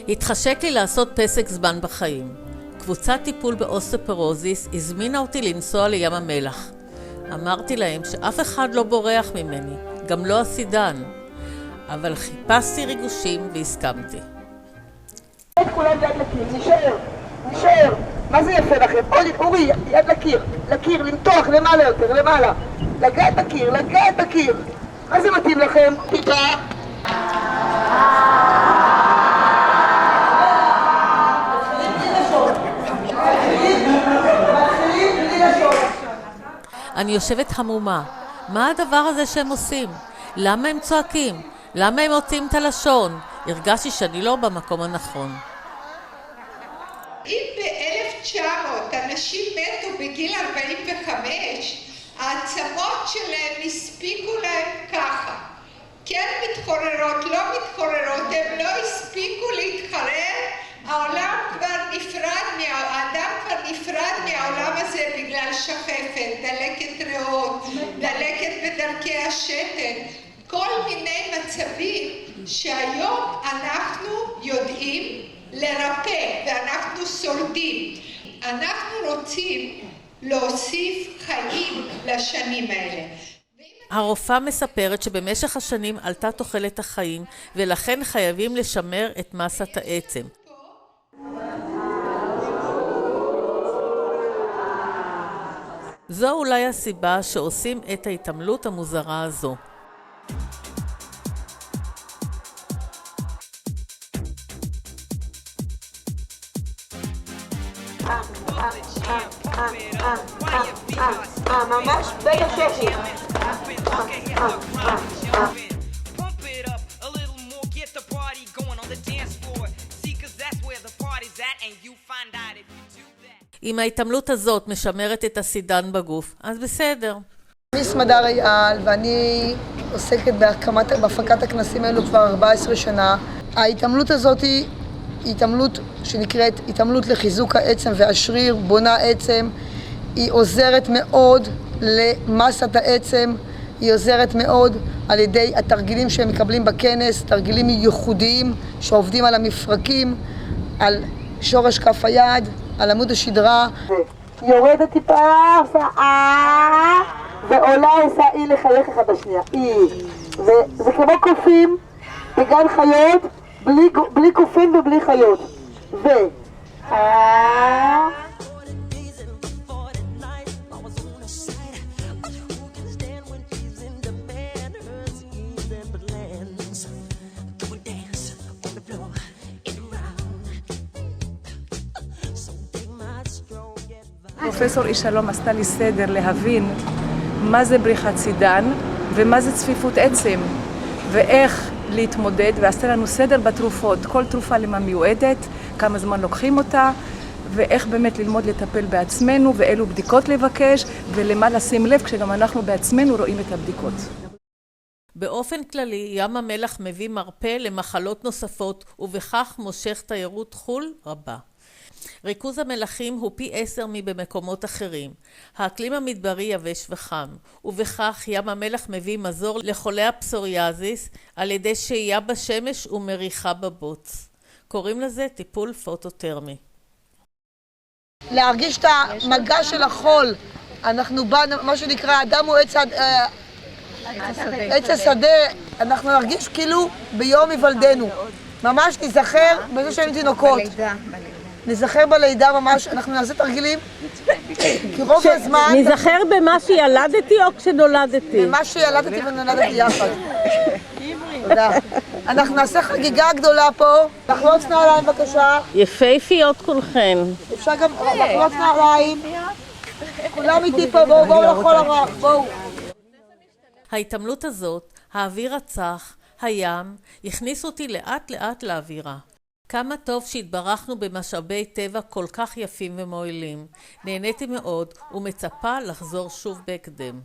התחשק לי לעשות פסק זמן בחיים. קבוצת טיפול באוסטאופורוזיס הזמינה אותי לנסוע לים המלח. אמרתי להם שאף אחד לא בורח ממני, גם לא הסידן. אבל חיפשתי ריגושים והסכמתי. כולם יד לקיר, נשאר. מה זה יפה לכם? אורי, יד לקיר, למתוח למעלה יותר, למעלה. לגעת בקיר. מה זה מתאים לכם? טיפה. אני יושבת המומה. מה הדבר הזה שהם עושים? למה הם צועקים? למה הם מוצאים את הלשון? הרגשתי שאני לא במקום הנכון. אם ב-1900 אנשים מתו בגיל 45, העצמות שלהם הספיקו להם ככה. כן מתחוררות, לא מתחוררות, הם לא הספיקו להתחרר, האדם כבר נפרד מהעולם הזה בגלל שחפת, דלקת ריאות, דלקת בדרכי השתן, כל מיני מצבים שהיום אנחנו יודעים לרפא ואנחנו שורדים. אנחנו רוצים להוסיף חיים לשנים האלה. הרופאה מספרת שבמשך השנים עלתה תוחלת החיים ולכן חייבים לשמר את מסת העצם. זו אולי הסיבה שעושים את ההתעמלות המוזרה הזו. ממש בין השכם. אם ההתעמלות הזאת משמרת את הסידן בגוף, אז בסדר. אני סמדר אייל ואני עוסקת בהפקת הכנסים האלו כבר 14 שנה. ההתעמלות הזאת היא התעמלות שנקראת התעמלות לחיזוק העצם והשריר, בונה עצם. היא עוזרת מאוד למסת העצם, היא עוזרת מאוד על ידי התרגילים שהם מקבלים בכנס, תרגילים ייחודיים שעובדים על המפרקים, על שורש כף היד, על עמוד השדרה. יורדת טיפה, ועולה עושה אי לחייך אחד בשנייה. וזה כמו קופים בגן חיות, בלי קופים ובלי חיות. פרופסור אישלום עשתה לי סדר להבין מה זה בריחת סידן ומה זה צפיפות עצם ואיך להתמודד, ועשתה לנו סדר בתרופות, כל תרופה למה מיועדת, כמה זמן לוקחים אותה ואיך באמת ללמוד לטפל בעצמנו ואילו בדיקות לבקש ולמה לשים לב כשגם אנחנו בעצמנו רואים את הבדיקות. באופן כללי, ים המלח מביא מרפא למחלות נוספות ובכך מושך תיירות חו"ל רבה. ריכוז המלחים הוא פי 10 מבמקומות אחרים. האקלים המדברי יבש וחם, ובכך ים המלח מביא מזור לחולי הפסוריאזיס על ידי שהייה בשמש ומריחה בבוץ. קוראים לזה טיפול פוטותרמי. להרגיש את המגע של החול. אנחנו באנו, מה שנקרא, אדם הוא עץ השדה. אנחנו נרגיש כאילו ביום היוולדנו. ממש נזכר בזה שהיינו תינוקות. נזכר בלידה ממש, אנחנו נעשה תרגילים, כי רוב הזמן... נזכר במה שילדתי או כשנולדתי? במה שילדתי ונולדתי יחד. תודה. אנחנו נעשה חגיגה גדולה פה. לחלוץ נעליים בבקשה. יפהפיות כולכן. אפשר גם לחלוץ נעליים. כולם איתי פה, בואו לכל הרב, בואו. ההתעמלות הזאת, האוויר הצח, הים, הכניסו אותי לאט לאט לאווירה. כמה טוב שהתברכנו במשאבי טבע כל כך יפים ומועילים. נהניתי מאוד ומצפה לחזור שוב בהקדם.